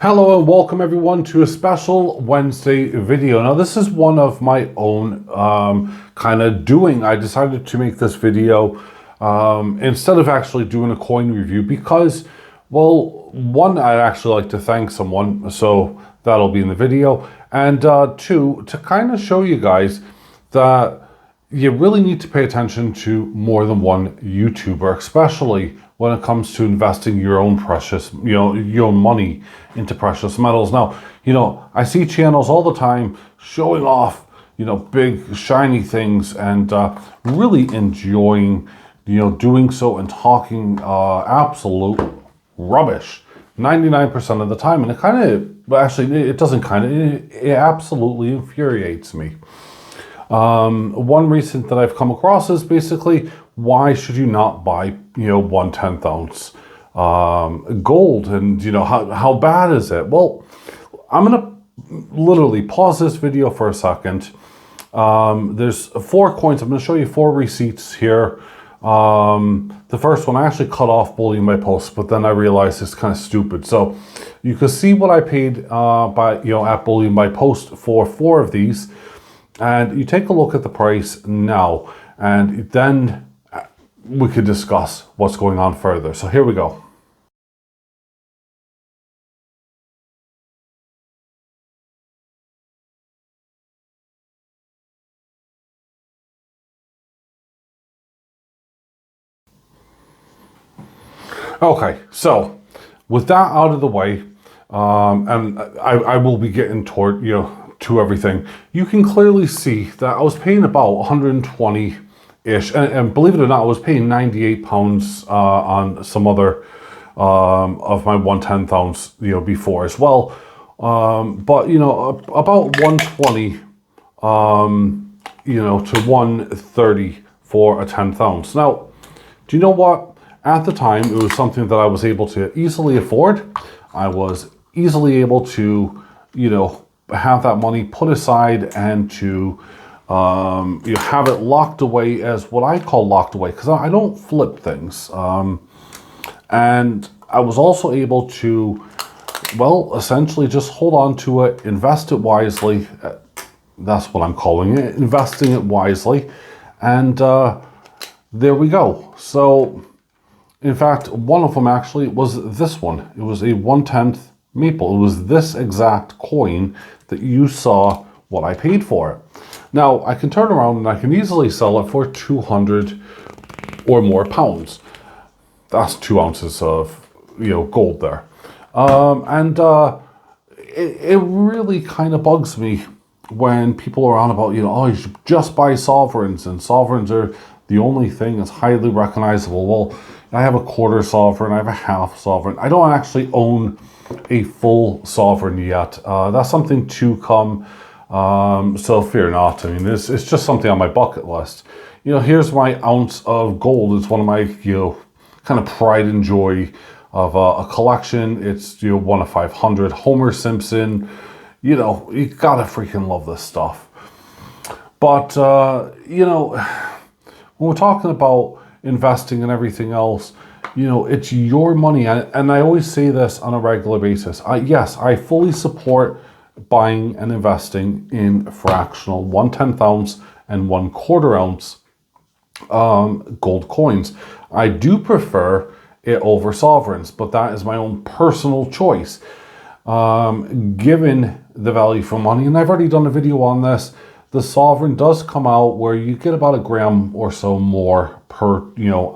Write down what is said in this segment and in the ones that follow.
Hello and welcome everyone to a special Wednesday video. Now this is one of my own kind of doing. I decided to make this video instead of actually doing a coin review because, well, one, I'd actually like to thank someone, so that'll be in the video. And two, to kind of show you guys that you really need to pay attention to more than one YouTuber, especially when it comes to investing your own precious, your own money into precious metals. Now, I see channels all the time showing off, big shiny things and really enjoying, doing so and talking absolute rubbish 99% of the time. And it kind of, actually, it doesn't kind of, it absolutely infuriates me. One reason that I've come across is basically, why should you not buy, 1/10 ounce gold? And, how bad is it? Well, I'm going to literally pause this video for a second. There's 4 coins. I'm going to show you 4 receipts here. The first one, I actually cut off Bullion by post, but then I realized it's kind of stupid. So you can see what I paid at Bullion by post for 4 of these. And you take a look at the price now, and then we could discuss what's going on further. So here we go. Okay, so with that out of the way, and I will be getting toward, to everything, you can clearly see that I was paying about 120-ish, and believe it or not, I was paying £98 on some other of my 1/10 ounce, before as well. But about 120, to 130 for a 1/10 ounce. Now, do you know what? At the time, it was something that I was able to easily afford. I was easily able to, have that money put aside and to have it locked away as what I call locked away, because I don't flip things. And I was also able to, well, essentially just hold on to it, invest it wisely. That's what I'm calling it, investing it wisely. And there we go. So, in fact, one of them actually was this one. It was a 1/10 maple. It was this exact coin that you saw what I paid for it. Now, I can turn around and I can easily sell it for 200 or more pounds. That's 2 ounces of, gold there. It really kind of bugs me when people are on about, oh, you should just buy sovereigns, and sovereigns are the only thing that's highly recognizable. Well, I have a quarter sovereign, I have a half sovereign. I don't actually own a full sovereign yet. That's something to come, so fear not. I mean, it's just something on my bucket list. Here's my ounce of gold. It's one of my, kind of pride and joy of a collection. It's, 1 of 500. Homer Simpson, you gotta freaking love this stuff. But, when we're talking about investing and everything else, it's your money. And I always say this on a regular basis. Yes, I fully support buying and investing in fractional 1/10 ounce and 1/4 ounce gold coins. I do prefer it over sovereigns, but that is my own personal choice. Given the value for money, and I've already done a video on this, the sovereign does come out where you get about 1 gram or so more per,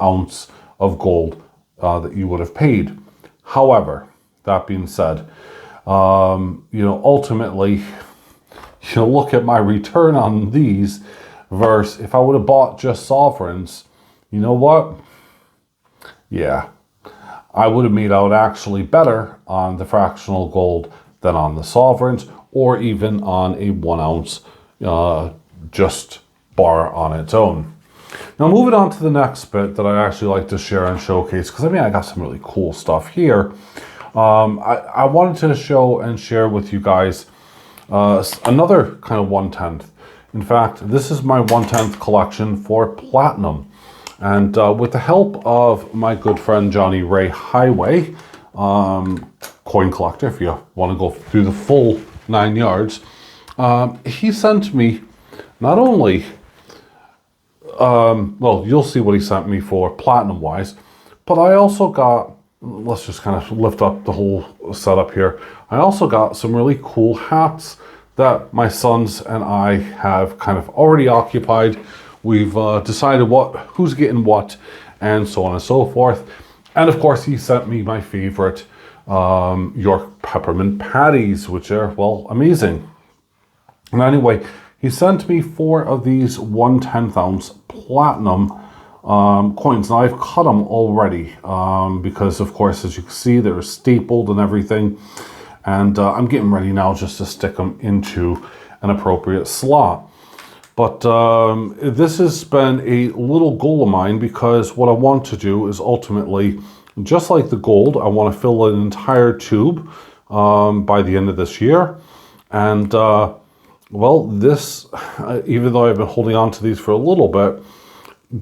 ounce of gold that you would have paid. However, that being said, ultimately, look at my return on these versus if I would have bought just sovereigns, you know what? Yeah, I would have made out actually better on the fractional gold than on the sovereigns, or even on a 1 ounce just bar on its own. Now, moving on to the next bit that I actually like to share and showcase, because I got some really cool stuff here. I wanted to show and share with you guys another kind of 1/10. In fact, this is my 1/10 collection for platinum. And with the help of my good friend Johnny Ray Highway, coin collector, if you want to go through the full 9 yards. He sent me not only, well, you'll see what he sent me for platinum wise, but I also got, let's just kind of lift up the whole setup here. I also got some really cool hats that my sons and I have kind of already occupied. We've decided who's getting what, and so on and so forth. And of course, he sent me my favorite York peppermint patties, which are, well, amazing. And anyway, he sent me 4 of these 1/10 ounce platinum coins. Now I've cut them already because, of course, as you can see, they're stapled and everything. And I'm getting ready now just to stick them into an appropriate slot. But this has been a little goal of mine, because what I want to do is ultimately, just like the gold, I want to fill an entire tube by the end of this year. And well, this, even though I've been holding on to these for a little bit,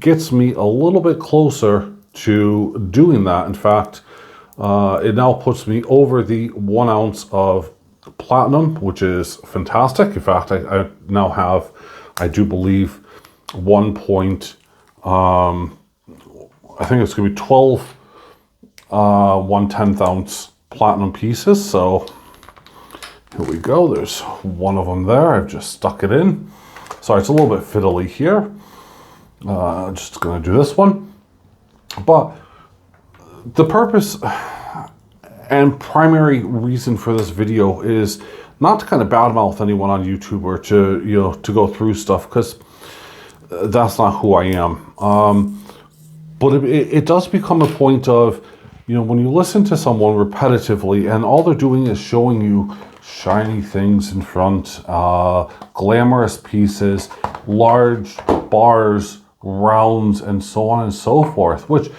gets me a little bit closer to doing that. In fact, it now puts me over the 1 ounce of platinum, which is fantastic. In fact, I now have, I do believe, I think it's going to be 12 1/10 ounce platinum pieces. So here we go. There's one of them there. I've just stuck it in. Sorry, it's a little bit fiddly here. Just going to do this one. But the purpose and primary reason for this video is not to kind of badmouth anyone on YouTube or to, you know, to go through stuff, because that's not who I am. But it does become a point of, you know, when you listen to someone repetitively and all they're doing is showing you shiny things in front, glamorous pieces, large bars, rounds, and so on and so forth, which,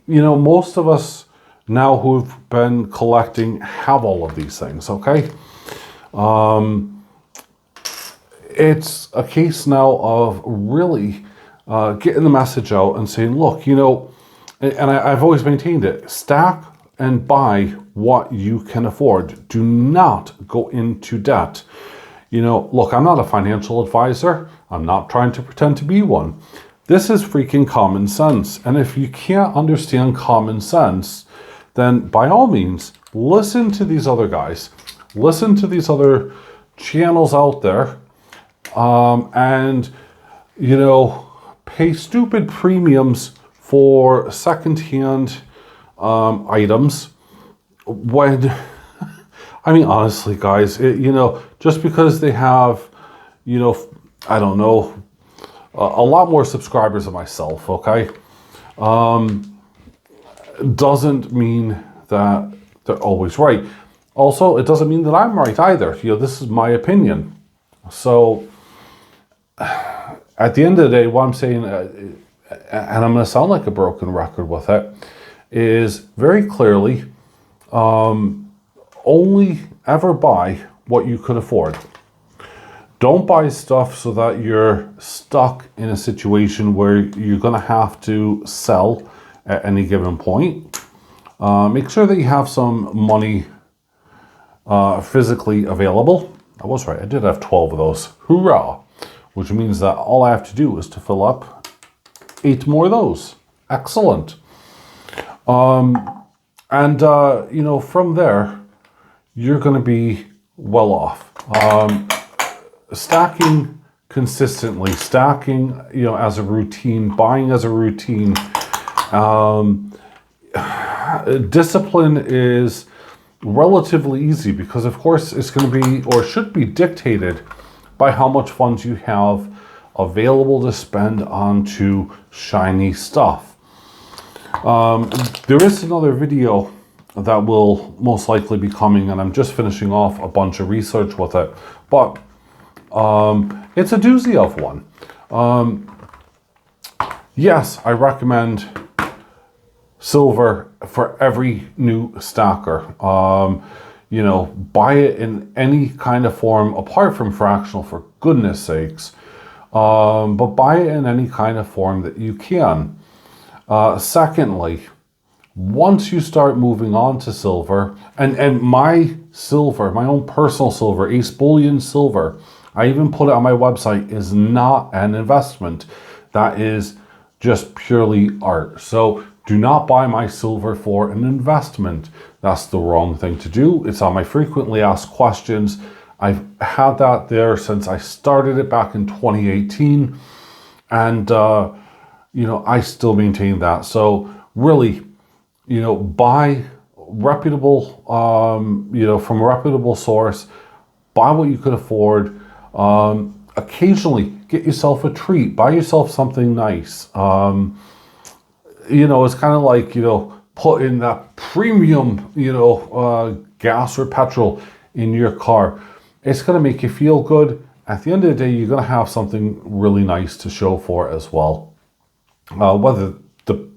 you know, most of us now who've been collecting have all of these things, okay? It's a case now of really getting the message out and saying, look, you know, and I've always maintained it, stack and buy what you can afford. Do not go into debt. You know, look, I'm not a financial advisor. I'm not trying to pretend to be one. This is freaking common sense. And if you can't understand common sense, then by all means, listen to these other guys. Listen to these other channels out there. And, you know, pay stupid premiums for secondhand items when, I mean, honestly, guys, you know, just because they have, you know, I don't know, a lot more subscribers than myself, okay, doesn't mean that they're always right. Also, it doesn't mean that I'm right either. You know, this is my opinion. So at the end of the day, what I'm saying, and I'm going to sound like a broken record with it, is very clearly only ever buy what you could afford. Don't buy stuff so that you're stuck in a situation where you're going to have to sell at any given point. Make sure that you have some money physically available. I was right, I did have 12 of those. Hoorah! Which means that all I have to do is to fill up 8 more of those. Excellent. You know, from there, you're going to be well off. Stacking consistently, stacking, you know, as a routine, buying as a routine. Discipline is relatively easy because, of course, it's going to be, or should be, dictated by how much funds you have available to spend onto shiny stuff. There is another video that will most likely be coming, and I'm just finishing off a bunch of research with it, but it's a doozy of one. Yes, I recommend silver for every new stacker. You know, buy it in any kind of form apart from fractional, for goodness sakes. But buy it in any kind of form that you can. Secondly, Once you start moving on to silver, and my silver, my own personal silver, AceBullion silver, I even put it on my website, is not an investment. That is just purely art. So do not buy my silver for an investment. That's the wrong thing to do. It's on my frequently asked questions. I've had that there since I started it back in 2018. And, you know, I still maintain that. So really, you know, buy reputable, you know, from a reputable source, buy what you could afford. Occasionally get yourself a treat, buy yourself something nice. You know, it's kind of like, you know, put in that premium, you know, gas or petrol in your car. It's going to make you feel good. At the end of the day, you're going to have something really nice to show for it as well. Whether the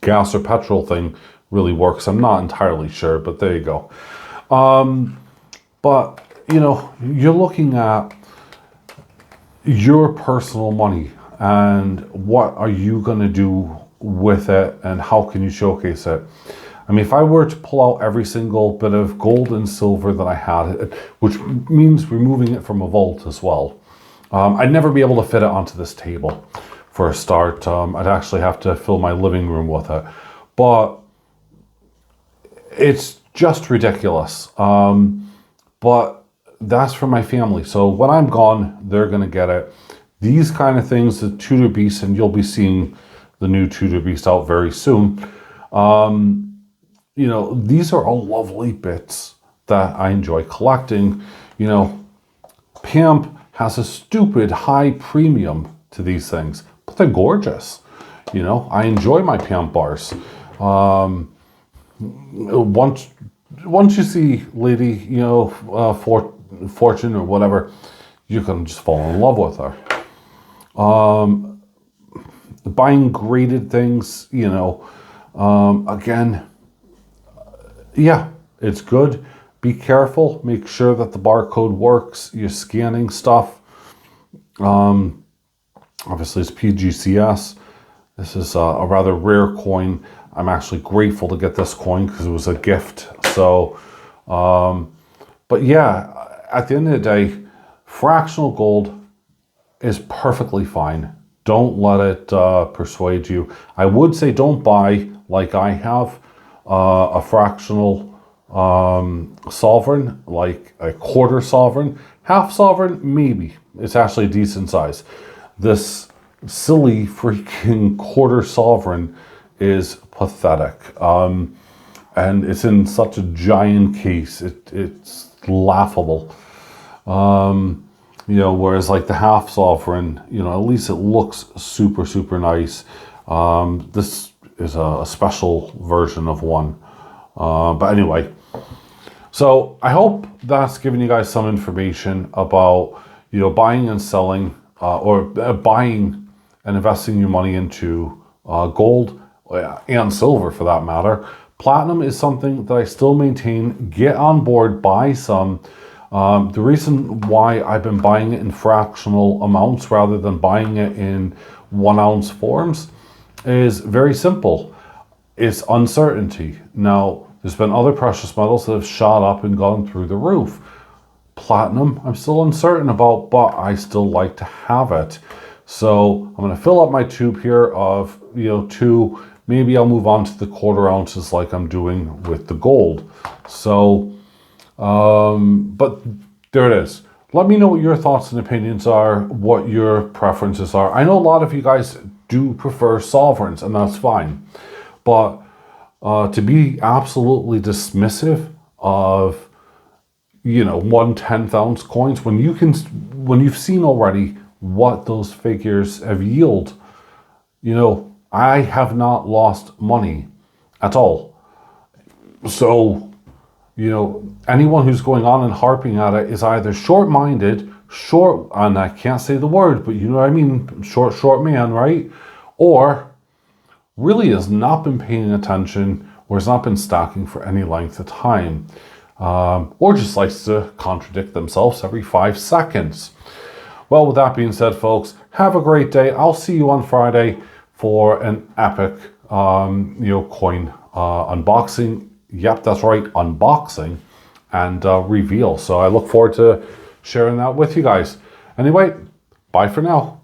gas or petrol thing really works, I'm not entirely sure, but there you go. But, you know, you're looking at your personal money and what are you going to do with it and how can you showcase it. I mean, if I were to pull out every single bit of gold and silver that I had, which means removing it from a vault as well, I'd never be able to fit it onto this table for a start. I'd actually have to fill my living room with it, but it's just ridiculous. But that's for my family. So when I'm gone, they're going to get it. These kind of things, the Tudor Beast, and you'll be seeing the new Tudor Beast out very soon. You know, these are all lovely bits that I enjoy collecting. You know, Pamp has a stupid high premium to these things, but they're gorgeous. You know, I enjoy my Pamp bars. Once you see Lady, you know, Fortune or whatever, you can just fall in love with her. Buying graded things, you know, again, yeah, it's good. Be careful. Make sure that the barcode works. You're scanning stuff. Obviously, it's PGCS. This is a rather rare coin. I'm actually grateful to get this coin because it was a gift. So, but yeah, at the end of the day, fractional gold is perfectly fine. Don't let it persuade you. I would say don't buy, like I have, a fractional sovereign, like a quarter sovereign. Half sovereign, maybe. It's actually a decent size. This silly freaking quarter sovereign is pathetic. And it's in such a giant case. It's laughable. You know, whereas like the half sovereign, you know, at least it looks super, super nice. This is a special version of one. But anyway, so I hope that's given you guys some information about, you know, buying and selling, or buying and investing your money into gold and silver for that matter. Platinum is something that I still maintain. Get on board, buy some. The reason why I've been buying it in fractional amounts rather than buying it in 1 ounce forms is very simple. It's uncertainty. Now, there's been other precious metals that have shot up and gone through the roof. Platinum, I'm still uncertain about, but I still like to have it. So I'm going to fill up my tube here of, you know, 2. Maybe I'll move on to the quarter ounces like I'm doing with the gold. So, but there it is. Let me know what your thoughts and opinions are, what your preferences are. I know a lot of you guys do prefer sovereigns, and that's fine. But to be absolutely dismissive of, you know, 1/10 ounce coins when you've seen already what those figures have yielded, you know, I have not lost money at all. So, you know, anyone who's going on and harping at it is either short-minded, and I can't say the word, but you know what I mean, short man, right? Or really has not been paying attention or has not been stacking for any length of time. Or just likes to contradict themselves every 5 seconds. Well, with that being said, folks, have a great day. I'll see you on Friday for an epic, you know, coin unboxing. Yep, that's right, unboxing and reveal. So I look forward to sharing that with you guys. Anyway, bye for now.